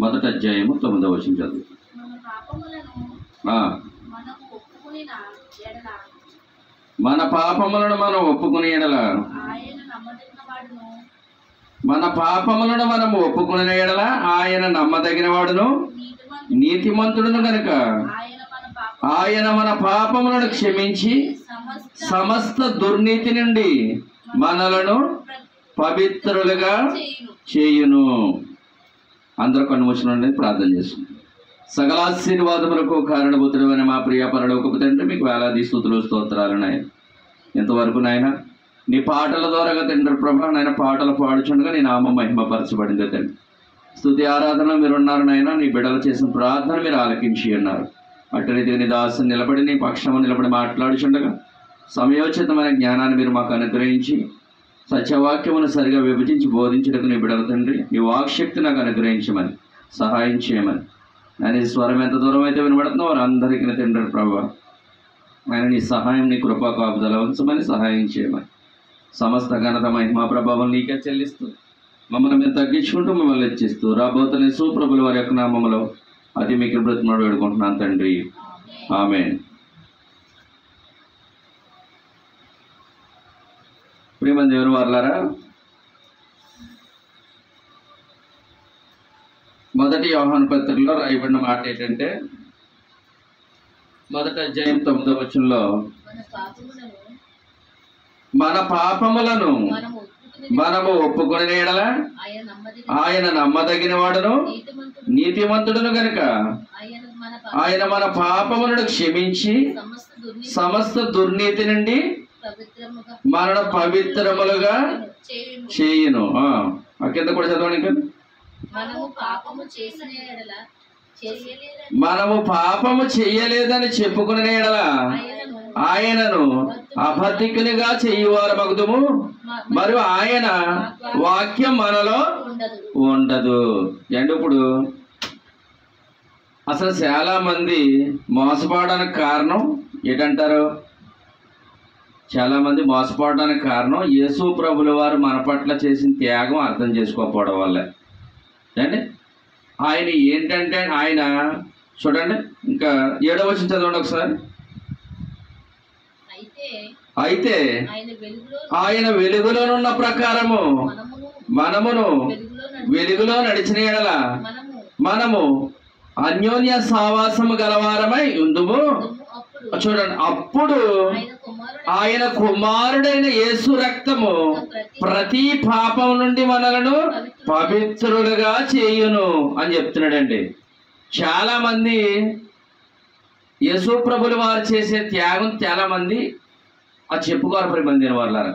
మొదటి అధ్యాయము 9వ వచనం చదువు. మన పాపములను మనం ఒప్పుకుని ఎడల ఆయన నమ్మదగిన వాడును నీతిమంతుడును గనుక ఆయన మన పాపములను క్షమించి సమస్త దుర్నీతి నుండి మనలను పవిత్రులుగా చేయును. అందరూ కన్నుమూసిన ప్రార్థన చేస్తుంది. సకలాశీర్వాదములకు కారణభూతుడు అని మా ప్రియ పరలోకపు తండ్రి, మీకు వేలాది స్తుతులు స్తోత్రాలు నాయన. ఇంతవరకు నాయన నీ పాటల ద్వారా తండ్రి ప్రభా నాయన పాటలు పాడుచుండగా నీ నామం మహిమపరచబడింది తండ్రి. స్తుతి ఆరాధన మీరు ఉన్నారు నాయన. నీ బిడ్డలు చేసిన ప్రార్థన మీరు ఆలకించి ఉన్నారు. అటు రీతిగా నీ దాసుని నిలబడి నీ పక్షము నిలబడి మాట్లాడుచుండగా సమయోచితమైన జ్ఞానాన్ని మీరు మాకు అనుగ్రహించి సత్యవాక్యమును సరిగా విభజించి బోధించడానికి నీ బిడ్డల తండ్రి నీ వాక్శక్తి నాకు అనుగ్రహించమని సహాయం చేయమని. ఆయన ఈ స్వరం ఎంత దూరం అయితే వినబడుతుందో వారందరికీ తండ్రి ప్రభా ఆయన నీ సహాయం నీ కృపా కాపుదల ఉంచమని సహాయం చేయమని. సమస్త ఘనత మహిమా ప్రభావం నీకే చెల్లిస్తూ మమ్మల్ని మేము తగ్గించుకుంటూ మిమ్మల్ని హెచ్చిస్తూ రాబోతున్న సుప్రభుల వారి యొక్క నామములో అతి మీకు బ్రతిమాడు వేడుకుంటున్నాను తండ్రి. ఆమేన్. ప్రియమైన దేవుని వారలారా, మొదటి యోహాను పత్రికలో రాయబడిన మాట ఏంటంటే మొదటి అధ్యాయం 9వ వచనంలో మన పాపములను మనము ఒప్పుకుని ఎడల ఆయన నమ్మదగిన వాడును నీతిమంతుడును గనుక ఆయన మన పాపములను క్షమించి సమస్త దుర్నీతి నుండి మనను పవిత్రములుగా చేయును. కింద కూడా చదవండి. ఇంకా మనము పాపము చెయ్యలేదని చెప్పుకునే ఎడల ఆయనను అబద్ధికునిగా చేయువారు మగుదుము, మరియు ఆయన వాక్యం మనలో ఉండదు. అంటే ఇప్పుడు అసలు చాలా మంది మోసపోవడానికి కారణం ఏంటంటారు? చాలా మంది మోసపోవడానికి కారణం యేసు ప్రభుల వారు మన పట్ల చేసిన త్యాగం అర్థం చేసుకోకపోవడం వల్లే. అంటే ఆయన ఏంటంటే ఆయన చూడండి, ఇంకా 7వ వచనం చదవండి ఒకసారి. అయితే ఆయన వెలుగులోనున్న ప్రకారము మనమును వెలుగులో నడిచిన ఎడల మనము అన్యోన్య సావాసము గలవారమై ఉందుము. చూడండి, అప్పుడు ఆయన కుమారుడైన యేసు రక్తము ప్రతి పాపం నుండి మనలను పవిత్రులుగా చేయును అని చెప్తున్నాడండి. చాలా మంది యేసు ప్రభుల వారు చేసే త్యాగం చాలా మంది అది చెప్పుకోరు. ప్రియమైన వాళ్ళారా,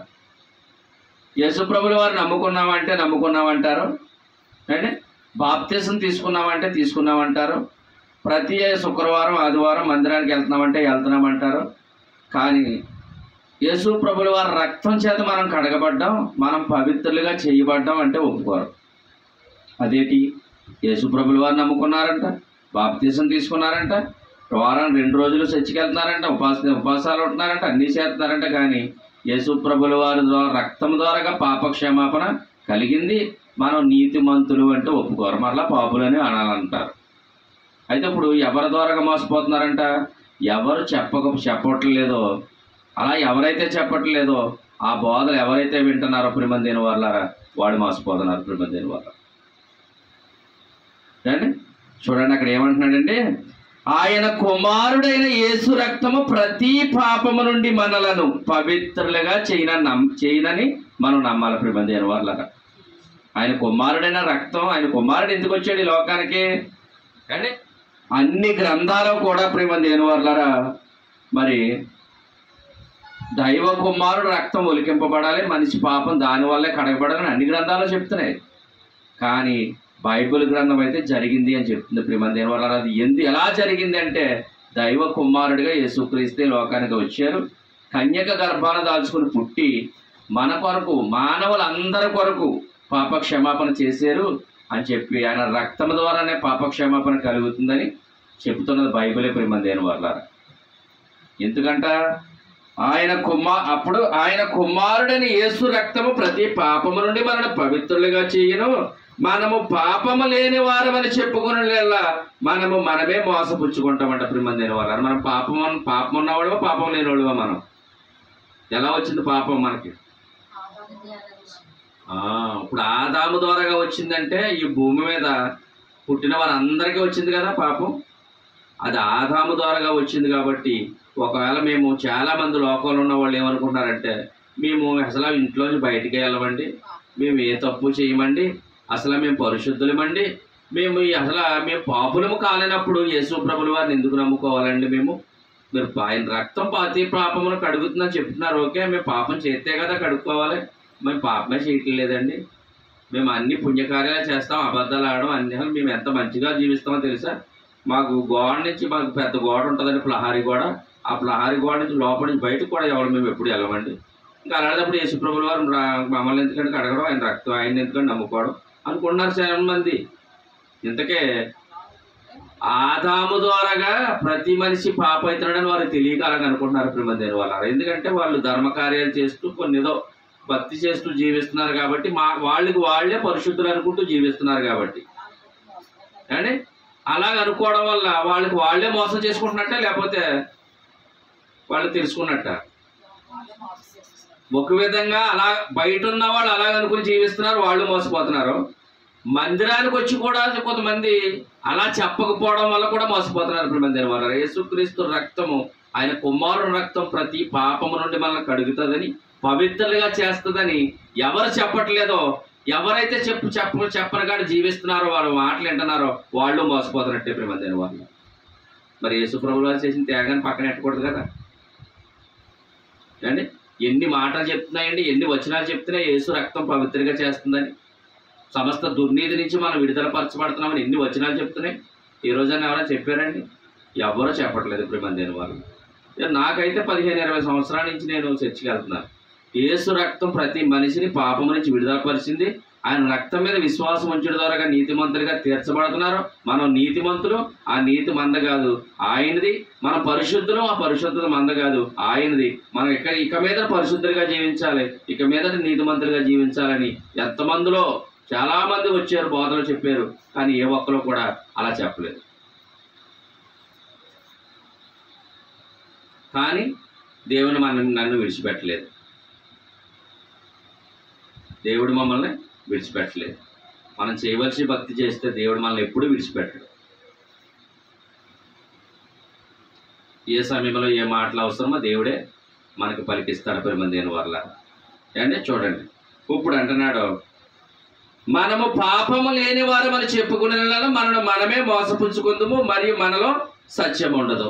యేసు ప్రభుల వారు నమ్ముకున్నామంటారు, అంటే బాప్తిసం తీసుకున్నామంటారు, ప్రతి శుక్రవారం ఆదివారం మందిరానికి వెళ్తున్నామంటారు. కానీ యేసు ప్రభుల వారి రక్తం చేత మనం కడగబడ్డాం, మనం పవిత్రులుగా చేయబడ్డాం అంటే ఒప్పుకోరు. అదేంటి? యేసు ప్రభుల వారు నమ్ముకున్నారంట, బాప్తిసం తీసుకున్నారంట, వారం 2 రోజులు చర్చికి వెళ్తున్నారంట, ఉపవాసాలు ఉంటున్నారంట, అన్నీ చేస్తున్నారంట. కానీ యేసు ప్రభుల వారి రక్తం ద్వారాగా పాపక్షమాపణ కలిగింది, మనం నీతిమంతులు అంటే ఒప్పుకోరు, మరలా పాపులని అనాలంటారు. అయితే ఇప్పుడు ఎవరి ద్వారాగా మోసపోతున్నారంట? ఎవరు చెప్పట్లేదో, అలా ఎవరైతే చెప్పట్లేదో ఆ బోధలు ఎవరైతే వింటున్నారో ప్రియమైన వాళ్ళారా వాడు మోసపోతున్నారు. ప్రియమైన వాళ్ళ చూడండి, అక్కడ ఏమంటున్నాడండి? ఆయన కుమారుడైన యేసు రక్తము ప్రతి పాపము నుండి మనలను పవిత్రులుగా చేయనని మనం నమ్మాలి. ప్రియమైన వాళ్ళారా, ఆయన కుమారుడైన రక్తం, ఆయన కుమారుడు ఎందుకు వచ్చాడు ఈ లోకానికి? కానీ అన్ని గ్రంథాలు కూడా ప్రియమైన వాళ్ళారా మరి దైవ కుమారుడు రక్తం ఒలికింపబడాలి, మనిషి పాపం దానివల్లే కడగబడాలని అన్ని గ్రంథాలు చెప్తున్నాయి. కానీ బైబిల్ గ్రంథం అయితే జరిగింది అని చెప్తుంది. ప్రియమైన వాళ్ళారా, అది ఎలా జరిగింది అంటే దైవ కుమారుడిగా యేసుక్రీస్తు లోకానికి వచ్చారు, కన్యక గర్భాన దాల్చుకుని పుట్టి మన కొరకు మానవులందరి కొరకు పాప క్షమాపణ చేశారు అని చెప్పి ఆయన రక్తం ద్వారానే పాప క్షమాపణ కలుగుతుందని చెప్తున్నది బైబిలే. ప్రియమైన వాళ్ళారా, ఎందుకంట అప్పుడు ఆయన కుమారుడని యేసు రక్తము ప్రతి పాపము నుండి మనల్ని పవిత్రులుగా చేయను. మనము పాపము లేని వారమని చెప్పుకునేలా మనమే మోసపుచ్చుకుంటామంట. ప్రిమందైన వాళ్ళ మనం పాపం ఉన్నవాడువా పాపం లేనివాడువా? మనం ఎలా వచ్చింది పాపం మనకి? ఇప్పుడు ఆదాము ద్వారాగా వచ్చిందంటే ఈ భూమి మీద పుట్టిన వారందరికీ వచ్చింది కదా పాపం. అది ఆదాము ద్వారాగా వచ్చింది కాబట్టి ఒకవేళ మేము చాలామంది లోకంలో ఉన్న వాళ్ళు ఏమనుకుంటారంటే మేము అసలు ఇంట్లోంచి బయటికి వెళ్ళమండి, మేము ఏ తప్పు చేయమండి, అసలు మేము పరిశుద్ధులమండి, మేము పాపులము కాలేనప్పుడు యేసు ప్రభుల వారిని ఎందుకు నమ్ముకోవాలండి? మీరు ఆయన రక్తం ప్రతి పాపమును కడుగుతుందని చెప్తున్నారు. ఓకే, మేము పాపం చేస్తే కదా కడుక్కోవాలి, మేము పాపమే చేయట్లేదండి. మేము అన్ని పుణ్యకార్యాలు చేస్తాం, అబద్ధాలు ఆడడం, అన్ని మేము ఎంత మంచిగా జీవిస్తామో తెలుసా? మాకు గోడ నుంచి మాకు పెద్ద గోడ ఉంటుందండి, ప్రహరీ గోడ. ఆ ప్రహరీ గోడ నుంచి లోపల నుంచి బయటకు కూడా ఎవరు మేము ఎప్పుడు వెళ్ళమండి. ఇంకా అలాంటప్పుడు యేసు ప్రభుల వారు మమ్మల్ని ఎందుకంటే కడగడం, ఆయన రక్తం ఆయన ఎందుకంటే నమ్ముకోవడం అనుకుంటున్నారు చాలా మంది. ఇంతకే ఆదాము ద్వారాగా ప్రతి మనిషి పాప అవుతున్నాడని వారు తెలియక అలాగ అనుకుంటున్నారు ప్రిమందైన వాళ్ళ. ఎందుకంటే వాళ్ళు ధర్మకార్యాలు చేస్తూ కొన్నిదో భక్తి చేస్తూ జీవిస్తున్నారు కాబట్టి వాళ్ళకి వాళ్ళే పరిశుద్ధులు అనుకుంటూ జీవిస్తున్నారు కాబట్టి అండి. అలాగ అనుకోవడం వల్ల వాళ్ళకి వాళ్ళే మోసం చేసుకుంటున్నట్ట లేకపోతే వాళ్ళు తెలుసుకున్నట్ట? ఒక విధంగా అలా బయట ఉన్న వాళ్ళు అలాగ అనుకుని జీవిస్తున్నారు, వాళ్ళు మోసపోతున్నారు. మందిరానికి వచ్చి కూడా కొంతమంది అలా చెప్పకపోవడం వల్ల కూడా మోసపోతున్నారు. ప్రిమందైన వాళ్ళ యేసుక్రీస్తు రక్తము, ఆయన కుమారుడు రక్తం ప్రతి పాపము నుండి మనల్ని కడుగుతుందని, పవిత్రులుగా చేస్తుందని ఎవరు చెప్పట్లేదో, ఎవరైతే చెప్పని కాడ జీవిస్తున్నారో, వాళ్ళు మాటలు వింటున్నారో వాళ్ళు మోసపోతున్నట్టే ప్రిమందైన వాళ్ళు. మరి యేసు ప్రభువు వారు చేసిన త్యాగాన్ని పక్కన పెట్టకూడదు కదా అండి. ఎన్ని మాటలు చెప్తున్నాయండి, ఎన్ని వచనాలు చెప్తున్నాయి యేసు రక్తం పవిత్రంగా చేస్తుందని, సమస్త దుర్నీతి నుంచి మనం విడుదల పరచబడుతున్నామని ఎన్ని వచనాలు చెప్తున్నాయి. ఈ రోజైనా ఎవరైనా చెప్పారండి? ఎవరో చెప్పట్లేదు ప్రిమందైన వాళ్ళు. నాకైతే 15-20 సంవత్సరాల నుంచి నేను చర్చికి వెళ్తున్నాను. యేసు రక్తం ప్రతి మనిషిని పాపం నుంచి విడుదల పరిచింది. ఆయన రక్తం మీద విశ్వాసం ఉంచడం ద్వారా నీతిమంతులుగా తీర్చబడుతున్నారు. మనం నీతిమంతులు, ఆ నీతి మంద కాదు ఆయనది. మనం పరిశుద్ధులు, ఆ పరిశుద్ధత మంద కాదు ఆయనది. మనం ఇక మీద పరిశుద్ధులుగా జీవించాలి, ఇక మీద నీతిమంతులుగా జీవించాలని ఎంతమందిలో చాలా మంది వచ్చారు, బోధనలు చెప్పారు, కానీ ఏ ఒక్కరు కూడా అలా చెప్పలేదు. కానీ దేవుని నన్ను విడిచిపెట్టలేదు, దేవుడు మమ్మల్ని విడిచిపెట్టలేదు. మనం చేయవలసిన భక్తి చేస్తే దేవుడు మనల్ని ఎప్పుడూ విడిచిపెట్టడు. ఏ సమయంలో ఏ మాటలు అవసరమో దేవుడే మనకు పలికిస్తాడు ప్రిమందైన వాళ్ళ. అంటే చూడండి, ఇప్పుడు అంటున్నాడు మనము పాపము లేని వారు మనం చెప్పుకునే మనమే మోసపుచ్చుకుందాము, మరియు మనలో సత్యం ఉండదు.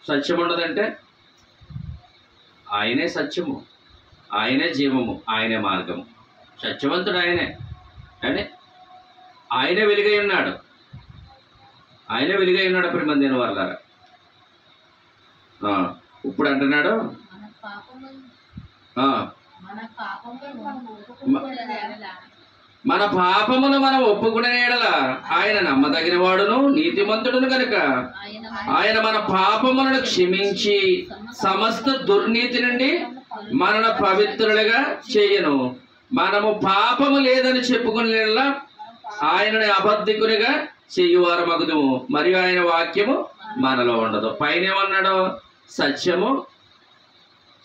సత్యం ఉండదంటే ఆయనే సత్యము, ఆయనే జీవము, ఆయనే మార్గము. సత్యవంతుడు ఆయనే అంటే ఆయనే వెలుగై ఉన్నాడు, ఆయనే వెలుగై ఉన్నాడు ప్రిమందైన వాళ్ళ. ఇప్పుడు అంటున్నాడు మన పాపమును మనం ఒప్పుకునే యెడల ఆయన నమ్మదగిన వాడును నీతిమంతుడును కనుక ఆయన మన పాపములను క్షమించి సమస్త దుర్నీతి నుండి మనను పవిత్రులుగా చేయను. మనము పాపము లేదని చెప్పుకునే యెడల ఆయనని అబద్ధికునిగా చేయువారు మగుదుము, మరియు ఆయన వాక్యము మనలో ఉండదు. పైన ఏమన్నాడు?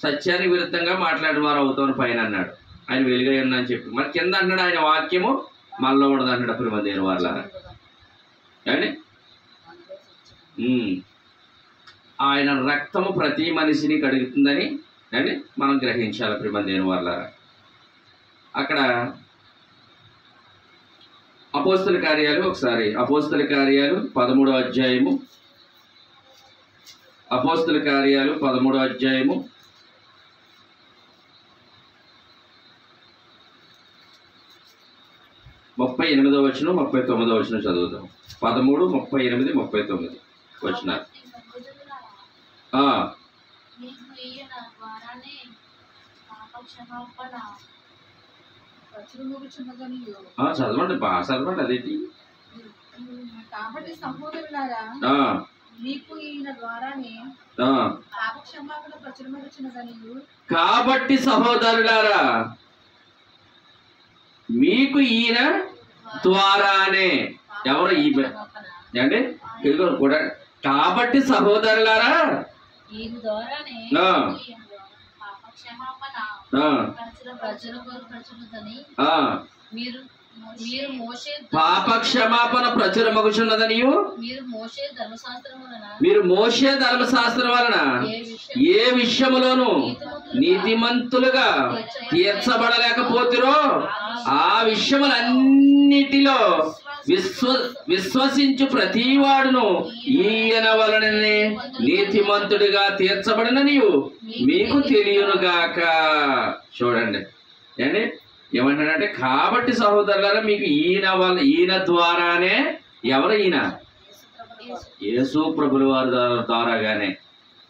సత్యానికి విరుద్ధంగా మాట్లాడిన వారు అవుతాను పైన అన్నాడు. ఆయన వెలుగై ఉన్నా అని చెప్పి మరి కింద అన్నాడు ఆయన వాక్యము మనలో ఉండదు అన్నాడు ప్రిమందైన వాళ్ళ. అండి ఆయన రక్తము ప్రతి మనిషిని కడుగుతుందని అండి మనం గ్రహించాలి ప్రిమందైన వాళ్ళ. అక్కడ అపోస్తల కార్యాలు, ఒకసారి అపోస్తల కార్యాలు 13వ అధ్యాయము, అపోస్తల కార్యాలు 13వ అధ్యాయము 38వ వచనం 39వ వచనం చదువుతాం. 13, 38, 39 వచనాలు. చదవండి, బాగా చదవండి. అదేంటి? కాబట్టి సహోదరులారా, కాబట్టి సహోదరులారా మీకు ఈయన ద్వారానే ఎవరు అంటే కూడా కాబట్టి సహోదరులారా పాప క్షమాపణ ప్రచురమగుచున్నదని మీరు మోషే ధర్మశాస్త్రం వలన ఏ విషయములోనూ నీతిమంతులుగా తీర్చబడలేకపోతురో ఆ విషయములన్నిటిలో విశ్వసించు ప్రతివాడును ఈయన వలననే నీతిమంతుడిగా తీర్చబడిననియు మీకు తెలియనుగాక. చూడండి ఏండి ఏమంటాడంటే, కాబట్టి సహోదరులారా మీకు ఈయన ద్వారానే, ఎవరు ఈయన? యేసు ప్రభుల వారి ద్వారాగానే.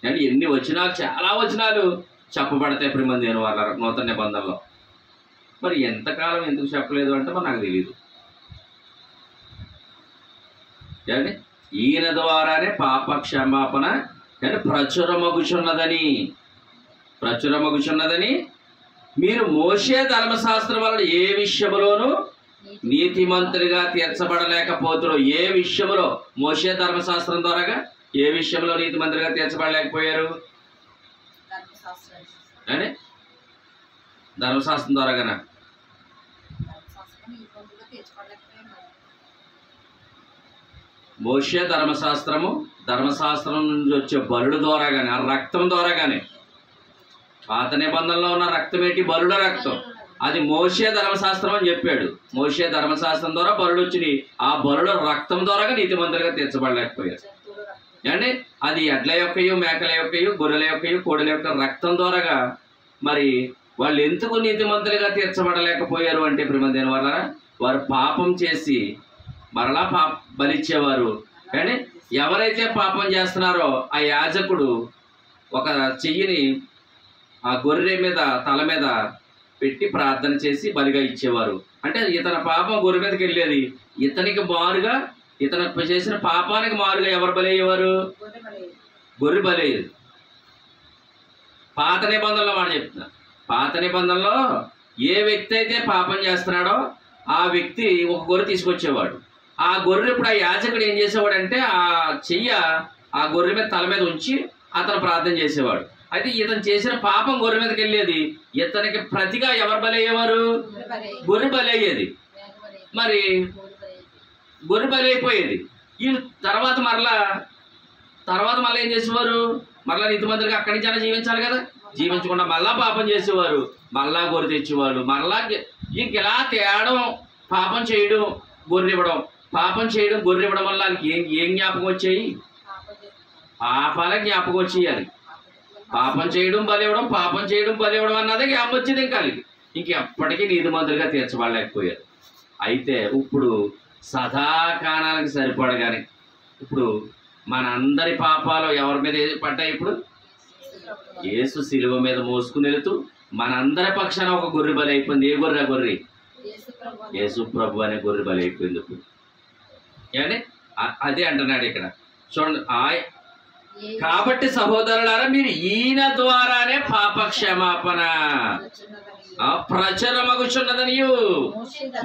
అంటే ఎన్ని వచనాలు, చాలా వచనాలు చెప్పబడతాయి ప్రియమైన దేవుని వాళ్ళ నూతన నిబంధనలో. మరి ఎంతకాలం ఎందుకు చెప్పలేదు అంటే మరి నాకు తెలియదు. అంటే ఈయన ద్వారానే పాప క్షమాపణ ప్రచురమగుచున్నదని మీరు మోషే ధర్మశాస్త్రం వలన ఏ విషయములోనూ నీతిమంతులుగా తీర్చబడలేకపోతున్నారు. ఏ విషయంలో? మోషే ధర్మశాస్త్రం ద్వారాగా ఏ విషయంలో నీతిమంతులుగా తీర్చబడలేకపోయారు అని? ధర్మశాస్త్రం ద్వారాగానా? మోషే ధర్మశాస్త్రం నుంచి వచ్చే బలుల ద్వారా కానీ, ఆ రక్తం ద్వారా కానీ. పాత నిబంధనలో ఉన్న రక్తం ఏంటి? బలుల రక్తం. అది మోషే ధర్మశాస్త్రం అని చెప్పాడు. మోషే ధర్మశాస్త్రం ద్వారా బలులు వచ్చినాయి. ఆ బలుల రక్తం ద్వారా నీతిమంతులుగా తీర్చబడలేకపోయారు. అంటే అది ఎడ్ల యొక్కయు, మేకల యొక్కయు, గొర్రెల యొక్కయు, కోడల యొక్క రక్తం ద్వారాగా మరి వాళ్ళు ఎందుకు నీతిమంతులుగా తీర్చబడలేకపోయారు అంటే ప్రియమైన వల్ల వారు పాపం చేసి మరలా బలిచ్చేవారు. కానీ ఎవరైతే పాపం చేస్తున్నారో ఆ యాజకుడు ఒక చెయ్యిని ఆ గొర్రె మీద తల మీద పెట్టి ప్రార్థన చేసి బలిగా ఇచ్చేవారు. అంటే ఇతని పాపం గొర్రె మీదకి వెళ్ళేది. ఇతనికి మారుగా, ఇతను చేసిన పాపానికి మారుగా ఎవరు బలయ్యేవారు? గొర్రె బలయ్యేది. పాత నిబంధనలో మాట చెప్తున్నా. పాత నిబంధనలో ఏ వ్యక్తి అయితే పాపం చేస్తున్నాడో ఆ వ్యక్తి ఒక గొర్రె తీసుకొచ్చేవాడు. ఆ గొర్రె ఇప్పుడు ఆ యాజకుడు ఏం చేసేవాడంటే ఆ చెయ్య ఆ గొర్రె మీద తల మీద ఉంచి అతను ప్రార్థన చేసేవాడు. అయితే ఇతను చేసిన పాపం గొర్రె మీదకి వెళ్ళేది. ఇతనికి ప్రతిగా ఎవరు బలయ్యేవారు? గొర్రె బలయ్యేది. మరి గొర్రె బలైపోయేది. వీళ్ళు తర్వాత మరలా ఏం చేసేవారు? మరలా నీతిమంతులుగా అక్కడి నుంచి అయినా జీవించాలి కదా. జీవించకుండా మళ్ళా పాపం చేసేవారు. మళ్ళా గొర్రె తెచ్చేవారు. మరలా ఇంకెలా తేడం, పాపం చేయడం, గొర్రె ఇవ్వడం, పాపం చేయడం, గొర్రె ఇవ్వడం వల్ల వాళ్ళకి ఏం జ్ఞాపకం వచ్చాయి? పాపాలే జ్ఞాపకం వచ్చేయాలి. పాపం చేయడం బలివ్వడం, పాపం చేయడం బలివ్వడం అన్నదే జ్ఞాపకం వచ్చింది. ఇంకా ఇంకెప్పటికీ నీతిమంతులుగా తీర్చబడలేకపోయారు. అయితే ఇప్పుడు సదాకాలానికి సరిపడగానే ఇప్పుడు మన అందరి పాపాలు ఎవరి మీద పడ్డాయి? ఇప్పుడు యేసు శిలువ మీద మోసుకుని వెళుతూ మనందరి పక్షాన ఒక గొర్రె బలి అయిపోయింది. ఏ గొర్రె? గొర్రె యేసు ప్రభు అనే గొర్రె బలి అయిపోయింది. ఇప్పుడు అంటే అదే అంటున్నాడు ఇక్కడ చూడండి. కాబట్టి సహోదరులారా మీరు ఈయన ద్వారానే పాప క్షమాపణ ప్రచురమగుచున్నదని.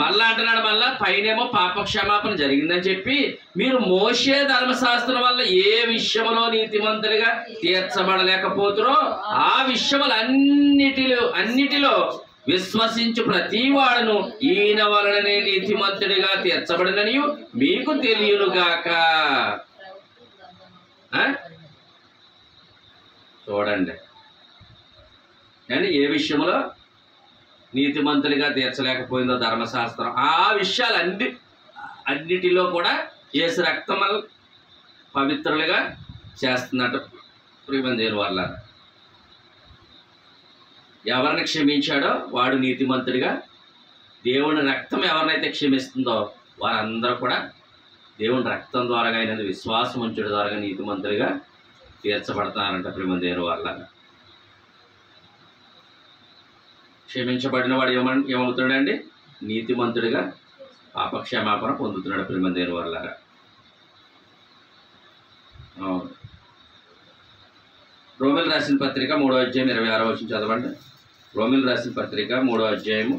మళ్ళా అంటున్నాడు, మళ్ళా పైనేమో పాప క్షమాపణ జరిగిందని చెప్పి మీరు మోషే ధర్మశాస్త్రం వల్ల ఏ విషయంలో నీతిమంతులుగా తీర్చబడలేకపోతురో ఆ విషయములన్నిటిలో విశ్వసించు ప్రతి వాడును ఈయన వలననే నీతిమంతుడిగా తీర్చబడినని మీకు తెలియనుగాక. చూడండి అండి, ఏ విషయంలో నీతిమంతులుగా తీర్చలేకపోయిందో ధర్మశాస్త్రం, ఆ విషయాలన్నిటిలో కూడా యేసు రక్తం పవిత్రులుగా చేస్తున్నట్టు ప్రియమైన దేవుని వల్ల ఎవరిని క్షమించాడో వాడు నీతిమంతుడిగా, దేవుని రక్తం ఎవరినైతే క్షమిస్తుందో వారందరూ కూడా దేవుని రక్తం ద్వారా అయినది విశ్వాసం ఉంచడం ద్వారా నీతిమంతులుగా తీర్చబడతారంట ప్రియమైన దేవుని వల్ల. క్షమించబడిన వాడు ఏమవుతాడండి? నీతిమంతుడిగా పాప క్షమాపణ పొందుతున్నాడు ప్రియమైన దేవుని వల్ల. అవును. రోమిల్ రాసిన పత్రిక 3వ అధ్యాయం 26వ వచనం చదవండి. రోమిల్ రాసిన పత్రిక 3వ అధ్యాయము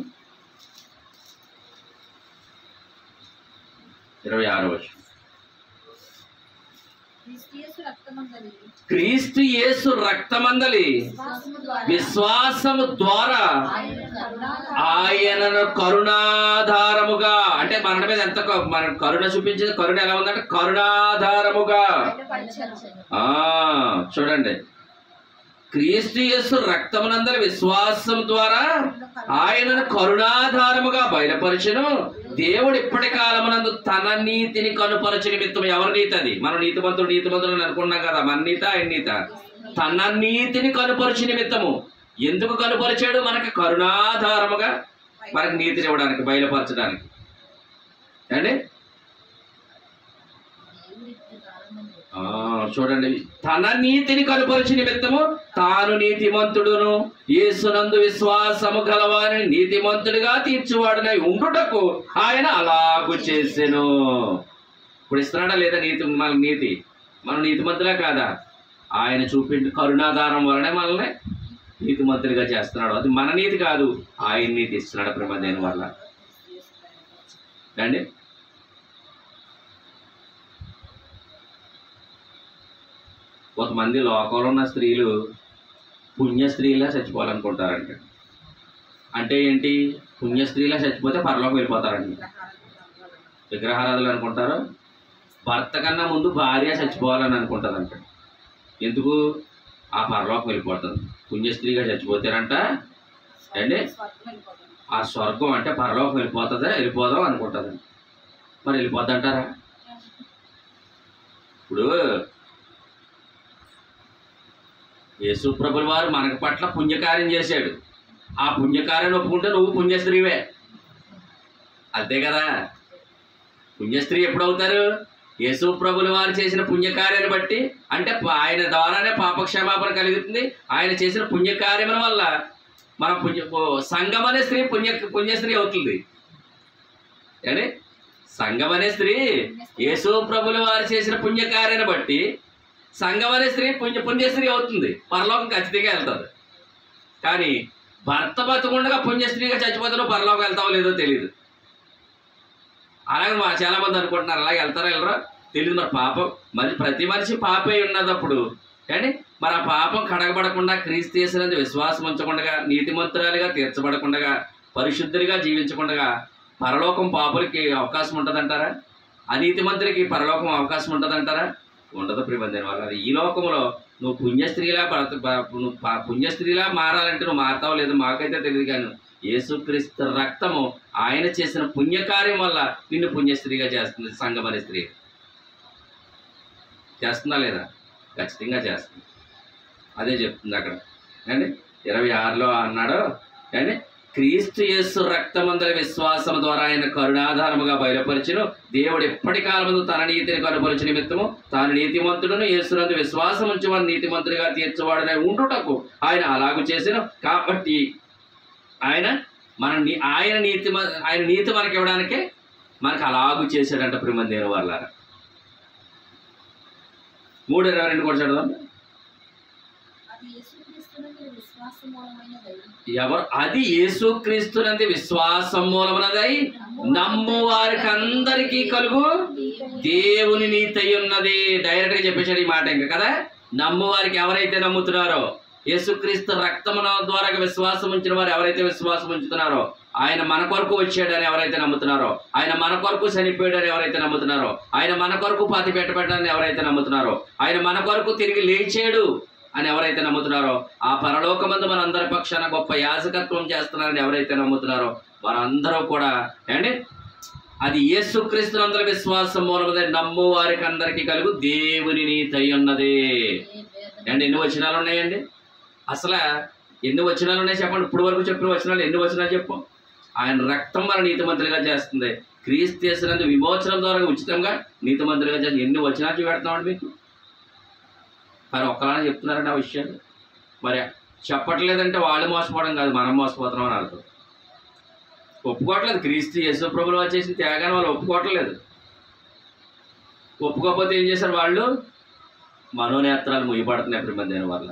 26వ వచనం. క్రీస్తు యేసు రక్తమందలి విశ్వాసము ద్వారా ఆయనను కరుణాధారముగా, అంటే మన మీద ఎంత మన కరుణ చూపించింది, కరుణ ఎలా ఉందంటే కరుణాధారముగా. చూడండి, క్రీస్తు యేసు రక్తమునందలి విశ్వాసం ద్వారా ఆయనను కరుణాధారముగా బయలుపరచును. దేవుడు ఇప్పటి కాలమునందు తన నీతిని కనుపరచు నిమిత్తం. ఎవరి నీతి అది? మనం నీతిమంతులు అనుకున్నాం కదా. మన నీత ఆయన నీత? తన నీతిని కనుపరచు నిమిత్తము. ఎందుకు కనుపరిచాడు? మనకి కరుణాధారముగా, మనకి నీతిని ఇవ్వడానికి, బయలుపరచడానికి. అండి చూడండి, తన నీతిని కనుపరచు నిమిత్తము తాను నీతిమంతుడును యేసునందు విశ్వాసము గలవారిని నీతిమంతుడిగా తీర్చువాడునై ఉండుటకు ఆయన అలాగు చేసెను. ఇప్పుడు ఇస్తున్నాడా లేదా నీతి? మన నీతి, మనం నీతిమంతులే కాదా? ఆయన చూపించిన కరుణాధారం వలనే మనల్ని నీతిమంతులుగా చేస్తున్నాడు. అది మన నీతి కాదు, ఆయన నీతి ఇస్తున్నాడు ప్రేమ దేని వల్ల అండి. కొంతమంది లోకంలో ఉన్న స్త్రీలు పుణ్య స్త్రీలా చచ్చిపోవాలనుకుంటారంట. అంటే ఏంటి? పుణ్య స్త్రీలా చచ్చిపోతే పరలోకం వెళ్ళిపోతారండి. విగ్రహారాధులు అనుకుంటారు. భర్త కన్నా ముందు భార్య చచ్చిపోవాలని అనుకుంటుందంట. ఎందుకు? ఆ పరలోకం వెళ్ళిపోతుంది. పుణ్యస్త్రీగా చచ్చిపోతారంట అండి. ఆ స్వర్గం అంటే పరలోకం వెళ్ళిపోతుందా, వెళ్ళిపోదాం అనుకుంటుందండి. మరి వెళ్ళిపోద్దంటారా? ఇప్పుడు యేసు ప్రభుల వారు మనకు పట్ల పుణ్యకార్యం చేశాడు. ఆ పుణ్యకార్యాన్ని ఒప్పుకుంటే నువ్వు పుణ్యస్త్రీవే, అంతే కదా. పుణ్యస్త్రీ ఎప్పుడవుతారు? యేసు ప్రభుల వారు చేసిన పుణ్యకార్యాన్ని బట్టి. అంటే ఆయన ద్వారానే పాపక్షమాపణ కలుగుతుంది. ఆయన చేసిన పుణ్యకార్యముల వల్ల మన సంఘం అనే స్త్రీ పుణ్యస్త్రీ అవుతుంది. అంటే సంఘం అనే స్త్రీ యేసు ప్రభుల వారు చేసిన పుణ్యకార్యాన్ని బట్టి సంఘం అనే స్త్రీ పుణ్యస్త్రీ అవుతుంది. పరలోకం ఖచ్చితంగా వెళ్తుంది. కానీ భర్త బతుకుండగా పుణ్యస్త్రీగా చచ్చిపోతారో పరలోకం వెళ్తావో లేదో తెలియదు. అలాగే చాలా మంది అనుకుంటున్నారు అలాగే వెళ్తారో వెళ్ళరో తెలియదు. మరి పాపం, మరి ప్రతి మనిషి పాపే ఉన్నదప్పుడు కానీ మరి ఆ పాపం కడగబడకుండా, క్రీస్తు యేసునందు విశ్వాసం ఉంచకుండా, నీతిమంతురాలుగా తీర్చబడకుండా, పరిశుద్ధులుగా జీవించకుండా పరలోకం పాపులకి అవకాశం ఉంటుందంటారా? అనీతిమంతులకి పరలోకం అవకాశం ఉంటుందంటారా? ఉండదు ప్రిబంధన వల్ల. ఈ లోకంలో నువ్వు పుణ్యస్త్రీలా మారాలంటే నువ్వు మారుతావు లేదు మాకైతే తెలియదు. కానీ యేసుక్రీస్తు రక్తము ఆయన చేసిన పుణ్యకార్యం వల్ల నిన్ను పుణ్యస్త్రీగా చేస్తుంది. సంఘం అనే స్త్రీ చేస్తుందా లేదా? ఖచ్చితంగా చేస్తుంది. అదే చెప్తుంది అక్కడ అండి 26లో అన్నాడు అండి, క్రీస్తు యేసు రక్తమందలి విశ్వాసం ద్వారా ఆయన కరుణాధారముగా బయలుపరిచెను. దేవుడు ఎప్పటి కాలమందు తన నీతిని కనుపరచు నిమిత్తము తాను నీతిమంతుడును యేసునందు విశ్వాసం ఉంచువాడు నీతిమంతుడిగా తీర్చువాడనే ఉండుటకు ఆయన అలాగు చేసెను. కాబట్టి ఆయన నీతి మనకి ఇవ్వడానికే మనకు అలాగు చేశాడంట ప్రేమ దేవుని వల్ల. 3:22 కూడా చదవండి. అది యేసుక్రీస్తునందు విశ్వాసం మూలమునదై నమ్ము వారికి అందరికీ కలుగు దేవుని నీతి ఉన్నది. డైరెక్ట్ గా చెప్పేశాడు ఈ మాట ఇంకా కదా. నమ్ము వారికి ఎవరైతే నమ్ముతున్నారో, యేసుక్రీస్తు రక్తమున ద్వారా విశ్వాసం ఉంచిన వారు ఎవరైతే విశ్వాసం ఉంచుతున్నారో, ఆయన మన కొరకు వచ్చాడని ఎవరైతే నమ్ముతున్నారో, ఆయన మన కొరకు చనిపోయాడని ఎవరైతే నమ్ముతున్నారో, ఆయన మన కొరకు పాతి పెట్టబడ్డాడని ఎవరైతే నమ్ముతున్నారో, ఆయన మన కొరకు తిరిగి లేచాడు అని ఎవరైతే నమ్ముతున్నారో, ఆ పరలోకమందు మన అందరి పక్షాన గొప్ప యాజకత్వం చేస్తున్నారని ఎవరైతే నమ్ముతున్నారో వారందరూ కూడా అండి అది యేసుక్రీస్తునందు విశ్వాసం మూలముగా నమ్ము వారికి అందరికీ కలుగు దేవుని నీతి ఉన్నది. అండి ఎన్ని వచనాలు ఉన్నాయండి? అసలు ఎన్ని వచనాలు ఉన్నాయి చెప్పండి. ఇప్పుడు వరకు చెప్పిన వచనాలు ఎన్ని వచనాలు చెప్పు. ఆయన రక్తం మన నీతిమంతులుగా చేస్తుంది. క్రీస్తు యేసునందు విమోచనం ద్వారా ఉచితంగా నీతిమంతులుగా చేస్తుంది. ఎన్ని వచనాలు చూపెడతామండి మీకు? మరి ఒక్కలానే చెప్తున్నారండి ఆ విషయాలు. మరి చెప్పట్లేదంటే వాళ్ళు మోసపోవడం కాదు, మనం మోసపోతున్నాం అని అర్థం. ఒప్పుకోవట్లేదు. క్రీస్తు యేసు ప్రభువులు వారు చేసిన త్యాగాన్ని వాళ్ళు ఒప్పుకోవట్లేదు. ఒప్పుకోకపోతే ఏం చేశారు వాళ్ళు? మనోనేత్రాలు ముయ్యబడుతున్నాయి ప్రిమదేని వల్ల.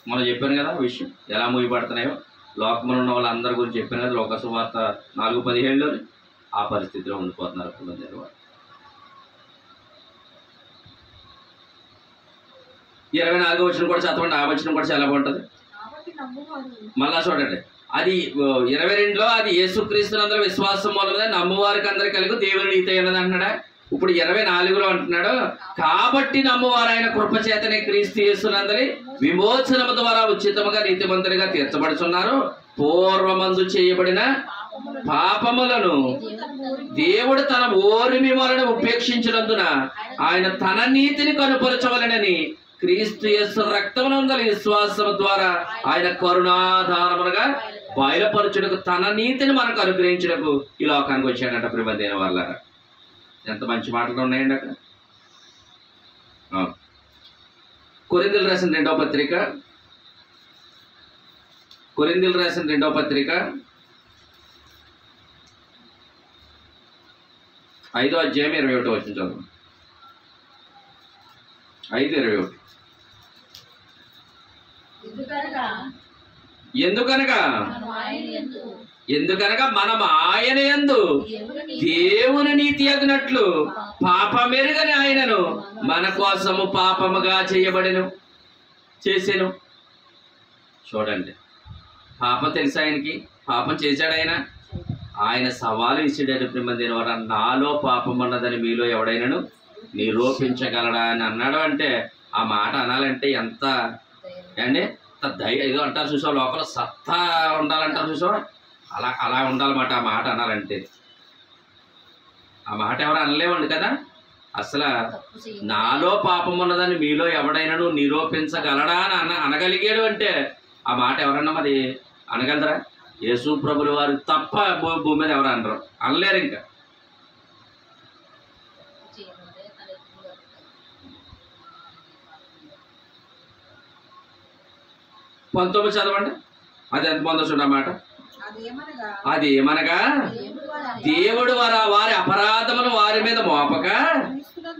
మనం చెప్పాను కదా విషయం ఎలా ముయ్యబడుతున్నాయో. లోకంలో ఉన్న వాళ్ళందరి గురించి చెప్పాను కదా, లోక సువార్త 4:17లో ఆ పరిస్థితిలో ఉండిపోతున్నారు ప్రిమదేని వాళ్ళు. 24వ వచనం కూడా చదవండి. ఆ వచనం కూడా చాలా బాగుంటుంది. మళ్ళా చూడండి, అది 22లో అది యేసుక్రీస్తునందరి విశ్వాసం మూలమే నమ్మువారికి అందరికి కలిగి దేవుని నీతి అన్నది అంటున్నాడా. ఇప్పుడు 24లో అంటున్నాడు, కాబట్టి నమ్మువారు ఆయన కృపచేతనే క్రీస్తు యేసునందరి విమోచనము ద్వారా ఉచితముగా నీతిమంతునిగా తీర్చబడుచున్నారు. పూర్వమందు చేయబడిన పాపములను దేవుడు తన ఓరిమి వలన ఉపేక్షించినందున ఆయన తన నీతిని కనుపరచవలెనని క్రీస్తు యేసు రక్తమునందలి విశ్వాసము ద్వారా ఆయన కరుణాధారములుగా బయలుపరచుటకు తన నీతిని మనకు అనుగ్రహించుటకు ఈ లోకానికి వచ్చాడట ప్రిమదేని వల్ల. ఎంత మంచి మాటలు ఉన్నాయండి అక్కడ. కొరింథీయులకు రాసిన 2వ పత్రిక, కొరింథీయులకు రాసిన 2వ పత్రిక 5వ అధ్యాయం 21వ వచనం చదువు. 5:21. ఎందుకనగా మనం ఆయన యందు దేవుని నీతి అగినట్లు పాపమెరుగని ఆయనను మన కోసము పాపముగా చేసెను. చూడండి, పాపం తెలుసా ఆయనకి? పాపం చేశాడు ఆయన సవాలు ఇచ్చాడు ప్రిమదేని వారు. నాలో పాపం ఉన్నదని మీలో ఎవడైనాను నిరూపించగలడా అని అన్నాడు. అంటే ఆ మాట అనాలంటే ఎంత అండి, ఏదో అంటారు చూసావు, లోపల సత్తా ఉండాలంటారు చూసావా, అలా ఉండాలన్నమాట ఆ మాట అనాలంటే. ఆ మాట ఎవరు అనలేవండి కదా. అసలు నాలో పాపం ఉన్నదని మీలో ఎవడైనాను నిరూపించగలడా అని అనగలిగాడు అంటే ఆ మాట ఎవరన్నా మరి అనగలరా? యేసు ప్రభుల వారు తప్ప భూమి మీద ఎవరు అనరు, అనలేరు. ఇంకా 19 చదవండి. అది ఎంత పొందొచ్చు అన్నమాట. అది ఏమనగా దేవుడు వారి అపరాధమును వారి మీద మోపక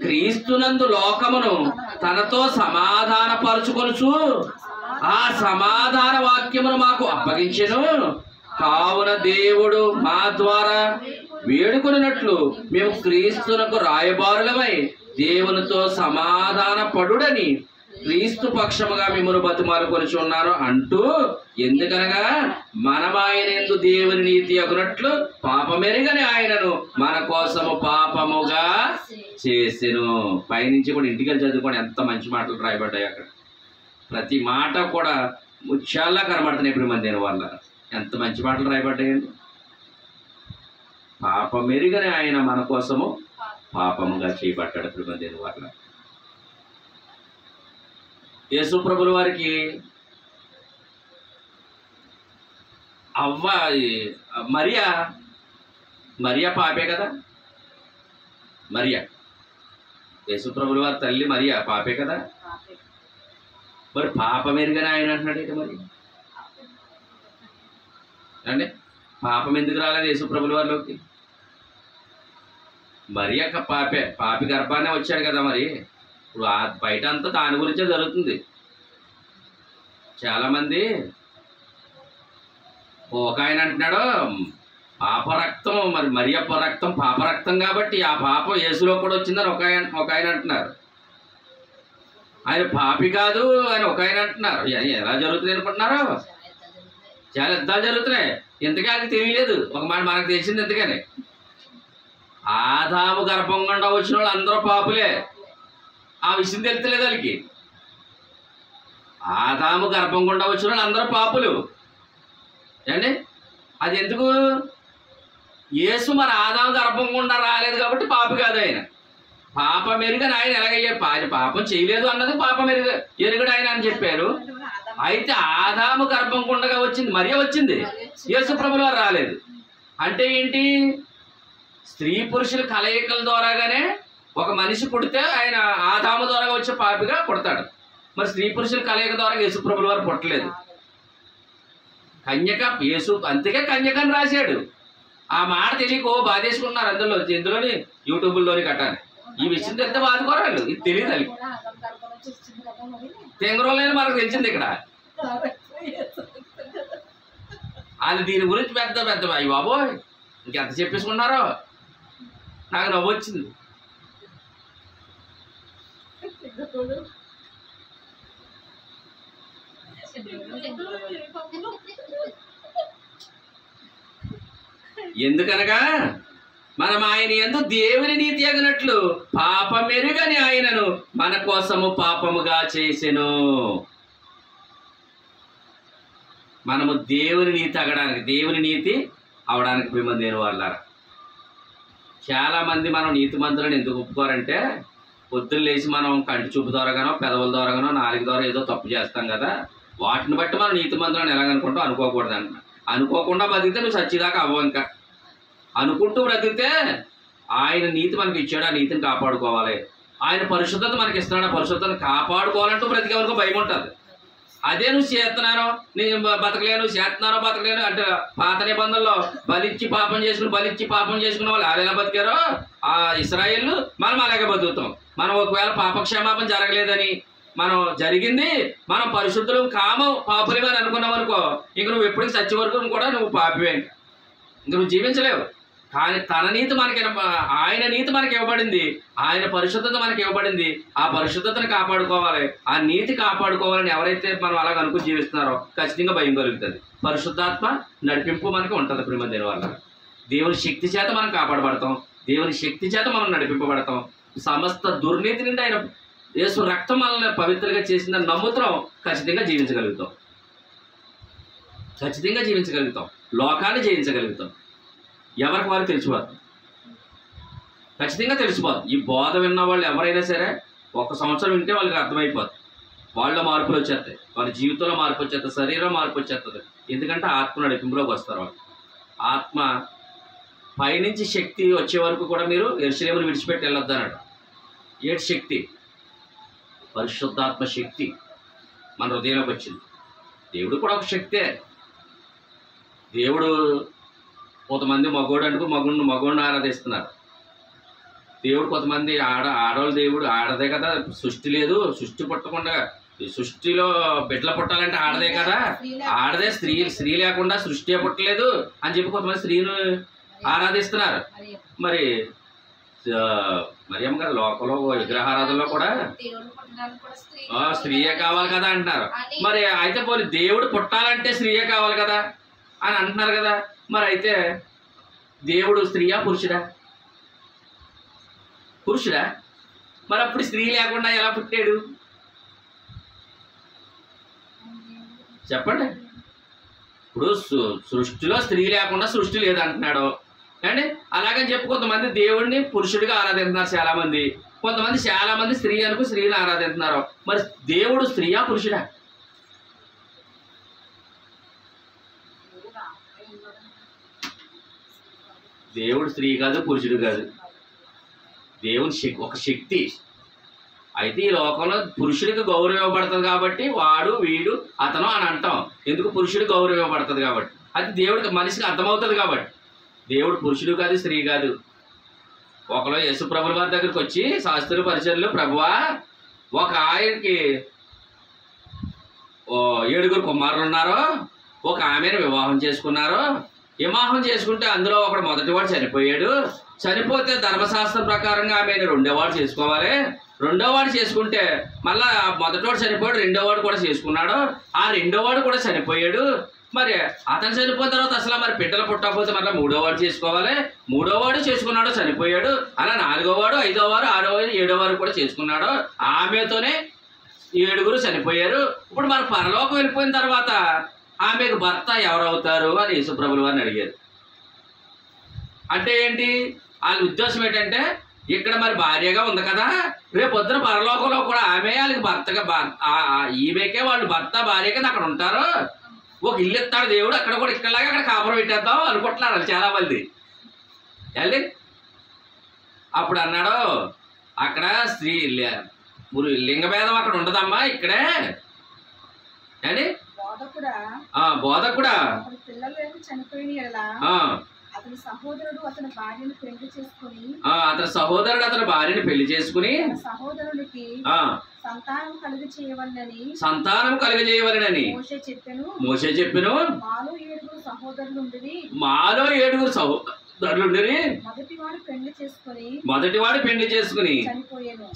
క్రీస్తునందు లోకమును తనతో సమాధాన పరుచుకొనుచు ఆ సమాధాన వాక్యమును మాకు అప్పగించెను. కావున దేవుడు మా ద్వారా వేడుకొనున్నట్లు మేము క్రీస్తునకు రాయబారులమై దేవునితో సమాధాన పడుడని క్రీస్తు పక్షముగా మిమ్మల్ని బతిమాలు కొలిచి ఉన్నారు అంటూ, ఎందుకనగా మనమాయన యందు దేవుని నీతి అగునట్లు పాపమెరుగని ఆయనను మన కోసము పాపముగా చేసెను. పైనుంచి కూడా ఇంటికి చదువుకోండి, ఎంత మంచి మాటలు రాయబడ్డాయి అక్కడ. ప్రతి మాట కూడా ముత్యాల్లా కనబడుతున్నాయి ప్రిమదేని వల్ల. ఎంత మంచి మాటలు రాయబడ్డాయండి. పాపమెరుగని ఆయన మన కోసము పాపముగా చేయబడ్డాడు ప్రిమదేని వల్ల. యేసు ప్రభుల వారికి మరియా పాపే కదా. యేసు ప్రభుల వారి తల్లి మరియా పాపే కదా. మరి పాపం ఎరుగని ఆయన అంటున్నాడు ఇక మరి అంటే పాపం ఎందుకు రాలేదు యేసు ప్రభుల వారిలోకి? మరియా పాపి గర్భాన్ని వచ్చాడు కదా. మరి ఇప్పుడు బయట అంతా దాని గురించే జరుగుతుంది. చాలామంది ఒక ఆయన అంటున్నాడు పాపరక్తం, మరి మరియప్ప రక్తం పాపరక్తం కాబట్టి ఆ పాపం యేసులో కూడా వచ్చిందని ఒక ఆయన అంటున్నారు. ఆయన పాపి కాదు అని ఒక ఆయన అంటున్నారు. ఎలా జరుగుతుంది అనుకుంటున్నారు? చాలా యుద్ధాలు జరుగుతున్నాయి. ఇంతకీ అది తెలియలేదు. ఒక మాట మనకు తెలిసింది ఎందుకని, ఆదాము గర్భం గుండా వచ్చిన వాళ్ళు అందరూ పాపులే. ఆ విషయం తెలుస్తలేదు వాళ్ళకి. ఆదాము గర్భం గుండా వచ్చిన వాళ్ళు అందరూ పాపులు అండి. అది ఎందుకు? యేసు మరి ఆదాము గర్భం గుండా రాలేదు కాబట్టి పాపి కాదు ఆయన. పాపం ఎరుగని ఆయన ఎలాగయ్యా? పాపం చేయలేదు అన్నది పాపం ఎరుగడు ఆయన అని చెప్పారు. అయితే ఆదాము గర్భం గుండగా వచ్చింది, మరియ వచ్చింది, యేసు ప్రభుల వారు రాలేదు. అంటే ఏంటి? స్త్రీ పురుషుల కలయికల ద్వారాగానే ఒక మనిషి పుడితే ఆయన ఆదాము ద్వారా వచ్చే పాపిగా పుడతాడు. మరి స్త్రీ పురుషుల కలయిక ద్వారా యేసు ప్రభుల వారు పుట్టలేదు. కన్యక యేసు, అంతకే కన్యకని రాశాడు. ఆ మాట తెలియకో బాధేసుకున్నారు అందులోని యూట్యూబ్లోని కట్టాలి. ఈ విషయం తెలిస్తే బాదుకోరు వాళ్ళు, ఇది తెలియదు వాళ్ళకి. తెంగరోళ్ళని మనకు తెలిసింది ఇక్కడ. వాళ్ళు దీని గురించి పెద్ద పెద్ద అయ్యి బాబోయ్ ఇంకెంత చెప్పేసుకున్నారో నాకు నవ్వు వచ్చింది. ఎందుకనగా మనం ఆయన యందు దేవుని నీతి అగినట్లు పాపమెరుగని ఆయనను మన కోసము పాపముగా చేసెను. మనము దేవుని నీతి అగడానికి, దేవుని నీతి అవడానికి మిమ్మల్ని నేను వాళ్ళారా. చాలామంది మనం నీతిమంతులను ఎందుకు ఒప్పుకోరంటే, పొద్దున్న లేచి మనం కంటి చూపు ద్వారాగానో పెదవుల ద్వారాగానో నాలుగు ద్వారా ఏదో తప్పు చేస్తాం కదా, వాటిని బట్టి మనం నీతిమంతులను ఎలాగనుకుంటాం అనుకోకూడదు అంట. అనుకోకుండా బతికితే నువ్వు సచ్చిదాకా అవ్వవు. ఇంకా అనుకుంటూ బ్రతికితే ఆయన నీతి మనకి ఇచ్చాడు, ఆ నీతిని కాపాడుకోవాలి. ఆయన పరిశుద్ధత మనకి ఇస్తున్నాడు, ఆ పరిశుద్ధతను కాపాడుకోవాలంటూ బ్రతికే వరకు భయం ఉంటుంది. అదే నువ్వు చేస్తున్నానో నేను బతకలేను, చేస్తున్నానో బతకలేను అంటే పాత నిబంధనలో బలిచ్చి పాపం చేసుకున్న వాళ్ళు ఎలా బతికారో ఆ ఇశ్రాయేలు మనం అలాగే బతుకుతాం. మనం ఒకవేళ పాపక్షమాపణ జరగలేదని మనం జరిగింది, మనం పరిశుద్ధులు కామం పాపులమే అని అనుకున్నాం అనుకో, ఇంక నువ్వు ఎప్పటికీ చచ్చే వరకు కూడా నువ్వు పాపివే, ఇంక నువ్వు జీవించలేవు. కానీ తన నీతి మనకి, ఆయన నీతి మనకి ఇవ్వబడింది, ఆయన పరిశుద్ధత మనకి ఇవ్వబడింది. ఆ పరిశుద్ధతను కాపాడుకోవాలి, ఆ నీతి కాపాడుకోవాలని ఎవరైతే మనం అలాగ అనుకుని జీవిస్తున్నారో ఖచ్చితంగా భయం కలుగుతుంది. పరిశుద్ధాత్మ నడిపింపు మనకి ఉంటుంది. ప్రేమ దేని వల్ల దేవుని శక్తి చేత మనం కాపాడబడతాం, దేవుని శక్తి చేత మనం నడిపింపబడతాం. సమస్త దుర్నీతి నుండి ఆయన యేసు రక్తం మనల్ని పవిత్రంగా చేసిన నమ్ముతాం, ఖచ్చితంగా జీవించగలుగుతాం, ఖచ్చితంగా జీవించగలుగుతాం, లోకాన్ని జయించగలుగుతాం. ఎవరికి వారు తెలిసిపోతుంది, ఖచ్చితంగా తెలిసిపోతుంది. ఈ బోధ విన్న వాళ్ళు ఎవరైనా సరే 1 సంవత్సరం వింటే వాళ్ళకి అర్థమైపోతుంది. వాళ్ళ మార్పులు వచ్చేస్తాయి, వాళ్ళ జీవితంలో మార్పు వచ్చేస్తుంది, శరీరం మార్పు వచ్చేస్తుంది. ఎందుకంటే ఆత్మ నడిపింపులోకి వస్తారు వాళ్ళు. ఆత్మ పైనుంచి శక్తి వచ్చే వరకు కూడా మీరు యెరూషలేమును విడిచిపెట్టి వెళ్ళొద్దు అన్నాడు. ఏడు శక్తి, పరిశుద్ధాత్మ శక్తి మన హృదయంలోకి వచ్చింది. దేవుడు కూడా ఒక శక్తే. దేవుడు కొంతమంది మగోడు అంటూ మగోడిని ఆరాధిస్తున్నారు. దేవుడు కొంతమంది ఆడవాళ్ళ దేవుడు ఆడదే కదా, సృష్టి లేదు, సృష్టి పుట్టకుండా సృష్టిలో బిడ్డలు పుట్టాలంటే ఆడదే కదా, ఆడదే స్త్రీ లేకుండా సృష్టి పుట్టలేదు అని చెప్పి కొంతమంది స్త్రీని ఆరాధిస్తున్నారు. మరి మరియమ్మ గారు లోకంలో విగ్రహారాధనలో కూడా స్త్రీయే కావాలి కదా అంటున్నారు. మరి అయితే పోనీ దేవుడు పుట్టాలంటే స్త్రీయే కావాలి కదా అని అంటున్నారు కదా. మరి అయితే దేవుడు స్త్రీయా పురుషుడా? పురుషుడా? మరి అప్పుడు స్త్రీ లేకుండా ఎలా పుట్టాడు చెప్పండి. ఇప్పుడు సృష్టిలో స్త్రీ లేకుండా సృష్టి లేదంటున్నాడు అండి. అలాగని చెప్పి కొంతమంది దేవుడిని పురుషుడిగా ఆరాధిస్తున్నారు చాలామంది, చాలామంది స్త్రీ అనుకు స్త్రీని ఆరాధిస్తున్నారు. మరి దేవుడు స్త్రీయా పురుషుడా? దేవుడు స్త్రీ కాదు, పురుషుడు కాదు, దేవుని ఒక శక్తి. అయితే ఈ లోకంలో పురుషుడికి గౌరవం ఇవ్వబడుతుంది కాబట్టి వాడు వీడు అతను అని అంటాం. ఎందుకు? పురుషుడికి గౌరవం ఇవ్వబడుతుంది కాబట్టి. అది దేవుడికి మనిషికి అర్థమవుతుంది కాబట్టి. దేవుడు పురుషుడు కాదు, స్త్రీ కాదు. ఒకరు యేసు ప్రభుల వారి దగ్గరికి వచ్చి శాస్త్రుల పరిచర్లు, ప్రభువా ఒక ఆయనకి 7 కుమారులు ఉన్నారు, ఒక ఆమెను వివాహం చేసుకున్నారు. వివాహం చేసుకుంటే అందులో ఒకడు మొదటివాడు చనిపోయాడు. చనిపోతే ధర్మశాస్త్రం ప్రకారంగా ఆమెను 2వ వాడు చేసుకోవాలి. 2వ వాడు చేసుకుంటే మళ్ళా మొదటివాడు చనిపోయాడు, 2వ వాడు కూడా చేసుకున్నాడు. ఆ 2వ వాడు కూడా చనిపోయాడు. మరి అతను చనిపోయిన తర్వాత అసలు మరి బిడ్డలు పుట్టకపోతే మళ్ళీ 3వ వాడు చేసుకోవాలి. 3వ వాడు చేసుకున్నాడు, చనిపోయాడు. అలా 4వ వాడు, 5వ వారు, 6వ వారు, 7వ వారు కూడా చేసుకున్నాడు. ఆమెతోనే 7 చనిపోయారు. ఇప్పుడు మరి పరలోకం వెళ్ళిపోయిన తర్వాత ఆమెకు భర్త ఎవరవుతారు అని యేసుప్రభుల వారిని అడిగారు. అంటే ఏంటి? వాళ్ళ ఉద్దేశం ఏంటంటే, ఇక్కడ మరి భార్యగా ఉంది కదా, రేపు పొద్దున పరలోకంలో కూడా ఆమె వాళ్ళకి భర్తగా, ఈమెకే వాళ్ళు భర్త భార్యగా అక్కడ ఉంటారు. ఒక ఇల్లు ఇస్తాడు దేవుడు, అక్కడ కూడా ఇక్కడలాగా అక్కడ కాపురం పెట్టేద్దాం అనుకుంటున్నారు చాలా మంది. వెళ్ళి అప్పుడు అన్నాడు, అక్కడ స్త్రీ లింగభేదం అక్కడ ఉండదమ్మా, ఇక్కడే అని బోధకుడా అతని సహోదరుడు అతని భార్యను పెళ్లి చేసుకుని సహోదరునికి సంతానం కలుగజేయవలెనని మోషే చెప్పెను. మాలో 7 సహోదరులుండిరి. మొదటివాడు పెళ్లి చేసుకుని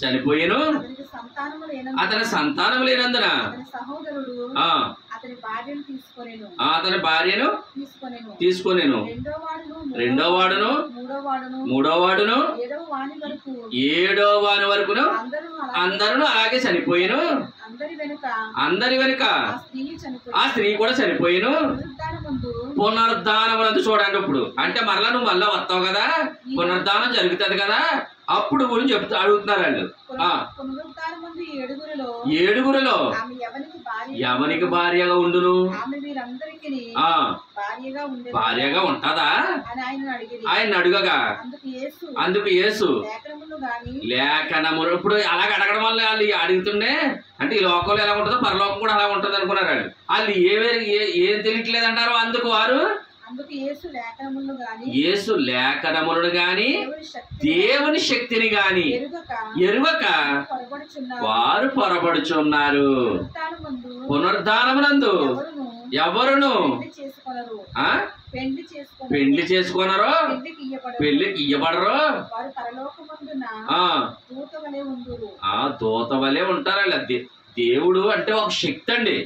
చనిపోయాను. అతని సంతానం లేనందున అతని భార్యను తీసుకొనేను. రెండో వాడును మూడో వాడును 7వ వాని వరకును అందరూ అలాగే చనిపోయాను. అందరి వెనుక ఆ స్త్రీ కూడా చనిపోయాను. పునరుద్ధానమునందు చూడండి. ఇప్పుడు అంటే మరలా నువ్వు మళ్ళా వస్తావు కదా, పునరుద్ధానం జరుగుతుంది కదా, అప్పుడు గురించి అడుగుతున్నారు వాళ్ళు. 7గురిలో ఎవనికి భార్యగా ఉండును? భార్యగా ఉంటదా ఆయన అడుగగా, అందుకు యేసు లేఖనములు. ఇప్పుడు అలాగ అడగడం వల్ల వాళ్ళు అడుగుతుండే అంటే ఈ లోకంలో ఎలా ఉంటుందో పరలోకం కూడా అలా ఉంటుంది అనుకున్నారు వాళ్ళు. వాళ్ళు ఏం తెలియట్లేదు అంటారు. అందుకు వారు యేసు లేఖనములను గాని దేవుని శక్తిని గాని ఎరుగక వారు పొరబడుచున్నారు. పునరుద్ధానమునందు ఎవరును పెళ్లి చేసుకున్నారో పెళ్లికి ఇయ్యబడరో దూత వలె ఉంటారు. దేవుడు అంటే ఒక శక్తి అండి.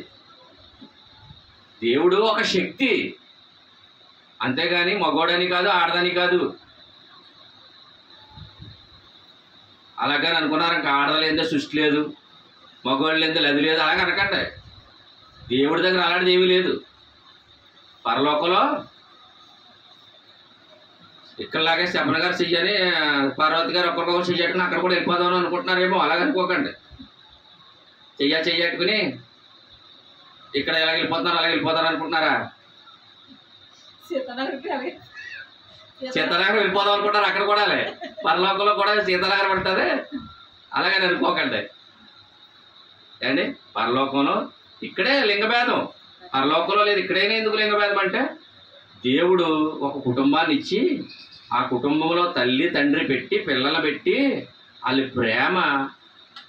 దేవుడు ఒక శక్తి, అంతేగాని మగోడని కాదు, ఆడదని కాదు. అలాగని అనుకున్నారు ఇంకా ఆడదలేందో సృష్టి లేదు, మగోళ్ళు లేదో అది లేదు అలాగ అనకండి. దేవుడి దగ్గర అలాంటిది ఏమీ లేదు. పరలోకంలో ఇక్కడలాగే శమన గారు చెయ్యని పార్వతి గారు ఒక్కొక్కరు చెయ్యట్టుకుని అక్కడ కూడా వెళ్ళిపోదామని అనుకుంటున్నారేమో. అలాగనుకోకండి. చెయ్యట్టుకుని ఇక్కడ ఎలా వెళ్ళిపోతున్నారు అలాగే వెళ్ళిపోతారు అనుకుంటున్నారా? సీతానగరం వెళ్ళిపోదాం అనుకుంటారు. అక్కడ కూడా పరలోకంలో కూడా సీతానగరం ఉంటుంది. అలాగే అనుకోకండి అండి. పరలోకంలో ఇక్కడే లింగభేదం, పరలోకంలో లేదు. ఇక్కడైనా ఎందుకు లింగభేదం అంటే దేవుడు ఒక కుటుంబాన్ని ఇచ్చి ఆ కుటుంబంలో తల్లి తండ్రి పెట్టి పిల్లలు పెట్టి వాళ్ళు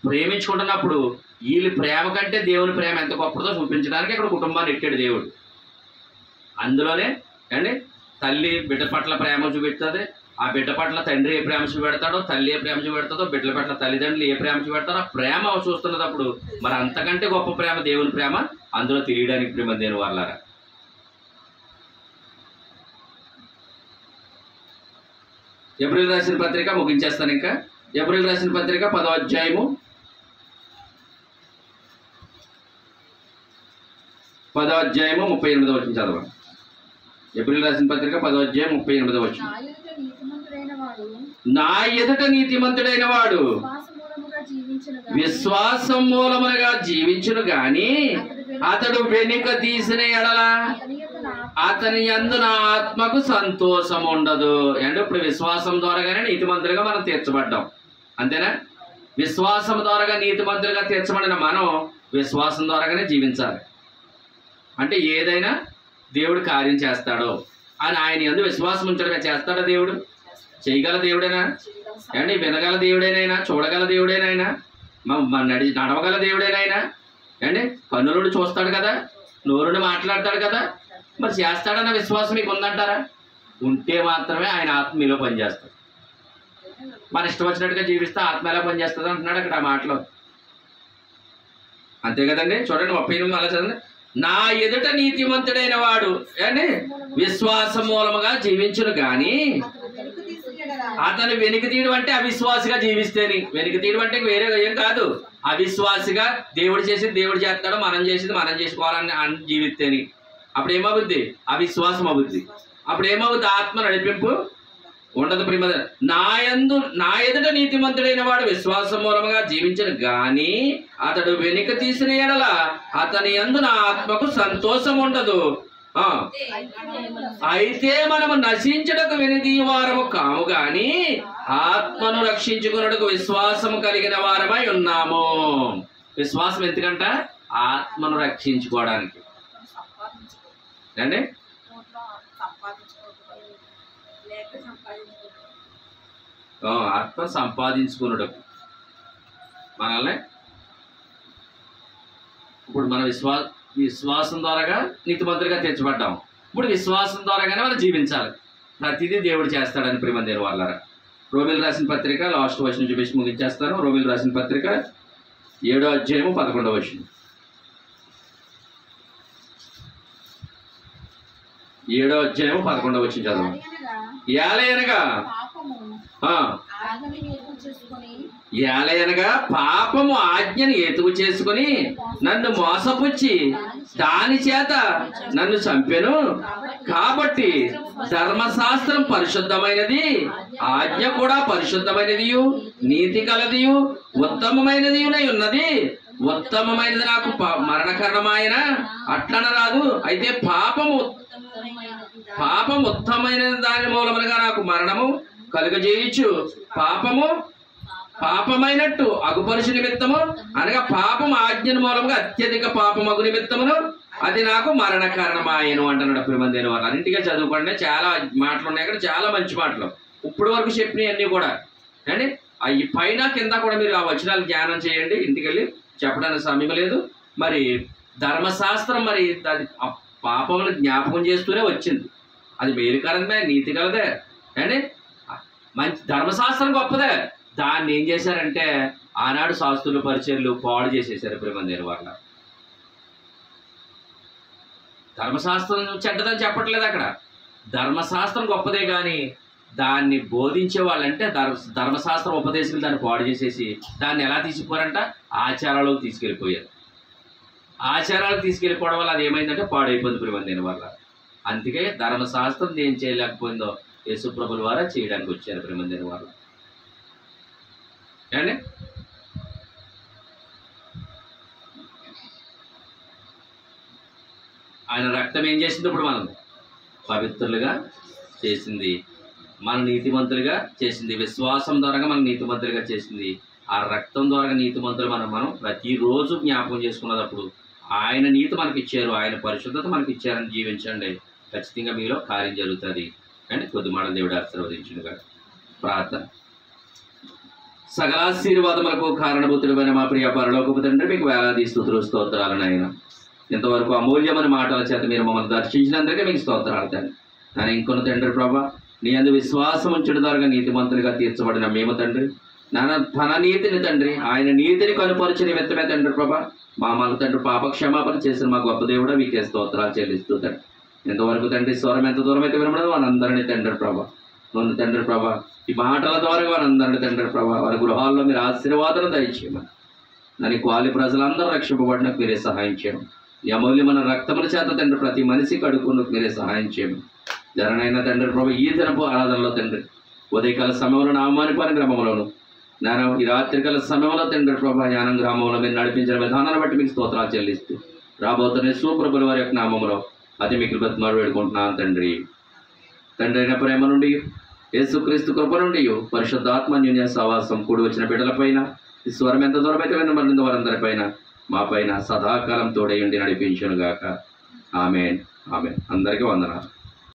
ప్రేమించుకుంటున్నప్పుడు వీళ్ళ ప్రేమ కంటే దేవుని ప్రేమ ఎంత గొప్పదో చూపించడానికి ఇక్కడ కుటుంబాన్ని ఎట్టాడు దేవుడు. అందులోనే అండి తల్లి బిడ్డ పట్ల ప్రేమ చూపెడుతుంది. ఆ బిడ్డ పట్ల తండ్రి ఏ ప్రేమ చూపెడతాడో, తల్లి ఏ ప్రేమ చూపెడతాడో, బిడ్డల పట్ల తల్లిదండ్రులు ఏ ప్రేమ చూపెడతారో ఆ ప్రేమ చూస్తున్నప్పుడు మరి అంతకంటే గొప్ప ప్రేమ దేవుని ప్రేమ అందులో తెలియడానికి ప్రేమ దేని వాళ్ళారా. ఏప్రిల్ రాసిన పత్రిక ముగించేస్తాను. ఇంకా ఏప్రిల్ రాసిన పత్రిక 10వ అధ్యాయము 38వ వచనం చదవండి. ఏప్రిల్ రాసిన పత్రిక 10వ అధ్యాయం 38వ వచనం. నా ఎదుట నీతిమంతుడైన వాడు విశ్వాసం మూలముగా జీవించును గాని అతడు వెనుక తీసిన ఎడల అతని యందు నా ఆత్మకు సంతోషం ఉండదు. అంటే ఇప్పుడు విశ్వాసం ద్వారాగానే నీతిమంతులుగా మనం తీర్చబడ్డాం, అంతేనా? విశ్వాసం ద్వారా నీతిమంతులుగా తీర్చబడిన మనం విశ్వాసం ద్వారాగానే జీవించాలి. అంటే ఏదైనా దేవుడు కార్యం చేస్తాడో అని ఆయన యందు విశ్వాసం ఉంచడమే. చేస్తాడా దేవుడు? చేయగల దేవుడేనా అండి? వినగల దేవుడేనైనా, చూడగల దేవుడేనైనా, నడవగల దేవుడేనైనా అండి. కన్నులుడు చూస్తాడు కదా, నోరుడు మాట్లాడతాడు కదా, మరి చేస్తాడన్న విశ్వాసం మీకు ఉందంటారా? ఉంటే మాత్రమే ఆయన ఆత్మ మీలో పనిచేస్తాడు. మన ఇష్టం వచ్చినట్టుగా జీవిస్తే ఆత్మ ఎలా పనిచేస్తుంది అంటున్నాడు అక్కడ ఆ మాటలో. అంతే కదండి. చూడండి 38 అలా చదండి. నా ఎదుట నీతిమంతుడైన వాడు అండి విశ్వాసం మూలముగా జీవించును గాని అతను వెనుక తీయడం అంటే అవిశ్వాసిగా జీవిస్తేని. వెనుక తీయడం అంటే వేరే ఏం కాదు, అవిశ్వాసిగా దేవుడు చేసింది దేవుడు చేస్తాడు, మనం చేసింది మనం చేసుకోవాలని జీవిస్తేని. అప్పుడు ఏమవుద్ది? అవిశ్వాసం అవుద్ది. అప్పుడు ఏమవుద్ది? ఆత్మ నడిపింపు ఉండదు. ప్రిమ నా ఎదుట నీతిమంతుడైన వాడు విశ్వాసం మూలముగా జీవించను గాని అతడు వెనుక తీసిన ఎడల అతని యందు నా ఆత్మకు సంతోషం ఉండదు. అయితే మనము నశించుటకు వెనుదీ వారము కాము గాని ఆత్మను రక్షించుకున్నట్టుకు విశ్వాసము కలిగిన వారమై ఉన్నాము. విశ్వాసం ఎందుకంట? ఆత్మను రక్షించుకోవడానికి అండి. ఆత్మ సంపాదించుకున్నటకు మనల్ని ఇప్పుడు మన విశ్వాసం ద్వారాగా నీతిమంతులుగా తీర్చబడ్డాం. ఇప్పుడు విశ్వాసం ద్వారాగానే మనం జీవించాలి. ప్రతిదీ దేవుడు చేస్తాడని ప్రియమైన దేవుని వాళ్ళారా. రోమిలు రాసిన పత్రిక లాస్ట్ వచనం చూపించి ముగించేస్తాను. రోమిలు రాసిన పత్రిక 7వ అధ్యాయము 11వ వచనం. 7వ అధ్యాయము 11వ వచనం చదవండి. ఏలయనగా ఏలయనగా పాపము ఆజ్ఞని ఏతువు చేసుకుని నన్ను మోసపుచ్చి దాని చేత నన్ను చంపెను. కాబట్టి ధర్మశాస్త్రం పరిశుద్ధమైనది, ఆజ్ఞ కూడా పరిశుద్ధమైనది, నీతి కలదియు ఉత్తమమైనది ఉన్నది. ఉత్తమమైనది నాకు మరణకరణమైన అట్లన రాదు. అయితే పాపం ఉత్తమమైన దాని మూలముగా నాకు మరణము కలుగజేయచ్చు. పాపమైనట్టు అగుపరుషు నిమిత్తము అనగా పాపం ఆజ్ఞల మూలముగా అత్యధిక పాపమగు నిమిత్తమును అది నాకు మరణ కారణమాయను అంటున్నాడు. ప్రియమైన వాళ్ళు అన్నింటిగా చదువుకోండి. చాలా మాటలు ఉన్నాయి అక్కడ, చాలా మంచి మాటలు ఇప్పుడు వరకు చెప్పినవి అన్నీ కూడా. అండి అవి పైన కింద కూడా మీరు ఆ వచనాలు ధ్యానం చేయండి. ఇంటికి వెళ్ళి చెప్పడానికి సమయం లేదు. మరి ధర్మశాస్త్రం మరి అది పాపమును జ్ఞాపకం చేస్తూనే వచ్చింది. అది మేలుకరమే, నీతి కలదే. అండి మంచి ధర్మశాస్త్రం గొప్పదే. దాన్ని ఏం చేశారంటే ఆనాడు శాస్త్రులు పరిచర్లు పాడు చేసేసారు. ప్రియమైన వాళ్ళ ధర్మశాస్త్రం చెడ్డదని చెప్పట్లేదు అక్కడ. ధర్మశాస్త్రం గొప్పదే కానీ దాన్ని బోధించే వాళ్ళంటే ధర్మశాస్త్రం ఉపదేశాలు దాన్ని పాడు చేసేసి దాన్ని ఎలా తీసుకుపోయారంట, ఆచారాలకు తీసుకెళ్ళిపోయారు. ఆచారాలకు తీసుకెళ్ళిపోవడం వల్ల అది ఏమైందంటే పాడైపోయింది ప్రియమైన వాళ్ళ. అందుకే ధర్మశాస్త్రం ఏం చేయలేకపోయిందో యేసుప్రభుల వారా చేయడానికి వచ్చారు ప్రియమైన వాళ్ళు. అండి ఆయన రక్తం ఏం చేసింది? ఇప్పుడు మనం పవిత్రులుగా చేసింది, మన నీతిమంతులుగా చేసింది. విశ్వాసం ద్వారా మనం నీతిమంతులుగా చేసింది. ఆ రక్తం ద్వారా నీతిమంతులు మనం ప్రతిరోజు జ్ఞాపకం చేసుకున్నప్పుడు ఆయన నీతి మనకి ఇచ్చారు, ఆయన పరిశుద్ధత మనకి ఇచ్చారని జీవించండి. ఖచ్చితంగా మీలో కార్యం జరుగుతుంది. అండ్ కొద్ది మాట దేవుడు ఆశీర్వదించునుగా. ప్రార్థన. సకలాశీర్వాదములకు కారణభూతుడమైన మా ప్రియ పరలోకపు తండ్రి, మీకు వేలాది స్తుతులు స్తోత్రాలు నాయన. ఇంతవరకు అమూల్యమైన మాటల చేత మీరు మమ్మల్ని దర్శించినందుకే మీకు స్తోత్రాలు తండ్రి. కానీ ఇంకొన్న తండ్రి ప్రభా, నీ అందు విశ్వాసం ఉంచడం ద్వారా నీతిమంతులుగా తీర్చబడిన మేము తండ్రి, తన నీతిని తండ్రి ఆయన నీతిని కనుపరిచిన నిమిత్తమే తండ్రి ప్రభా మామల తండ్రి పాప క్షమాపణ చేసిన మా గొప్ప దేవుడా మీకే స్తోత్రాలు చెల్లిస్తూ తండ్రి. ఇంతవరకు తండ్రి స్వరం ఎంత దూరం అయితే వినబడదు వారందరినీ తండ్రి ప్రభా నన్ను తండ్రి ప్రభా ఈ మాటల ద్వారా వారందరినీ తండ్రి ప్రభా వారి గృహాల్లో మీరు ఆశీర్వాదాలు దయచేయమని, దాని క్వాలి ప్రజలందరూ రక్షింపబడినకు మీరే సహాయం చేయమని, ఈ అమూల్యమైన రక్తముల చేత తండ్రి ప్రతి మనిషి కడుక్కున్నకు మీరే సహాయం చేయమని. జరనైనా తండ్రి ప్రభా ఈ దినపు ఆరాధనలో తండ్రి ఉదయకాల సమయంలో నామానిపాని గ్రామంలోను నేను ఈ రాత్రికాల సమయంలో తండ్రి ప్రభా జ్ఞానం గ్రామంలో మీరు నడిపించిన విధానాన్ని బట్టి మీకు స్తోత్రాలు చెల్లిస్తూ రాబోతున్న సూప్రభుల వారి యొక్క నామంలో అతి మీకు బతిమారు వేడుకుంటున్నాను తండ్రి. తండ్రి అయిన ప్రేమ నుండి యేసుక్రీస్తు కృప నుండి పరిశుద్ధాత్మ అన్యోన్య సహవాసం కూడి వచ్చిన బిడ్డలపైన ఈ స్వరం ఎంత దూరం అయితే వినబడిన వారందరిపైన మా పైన సదాకాలం తోడేయండి నడిపించునుగాక. ఆమేన్. ఆమేన్. అందరికీ వందనాలు.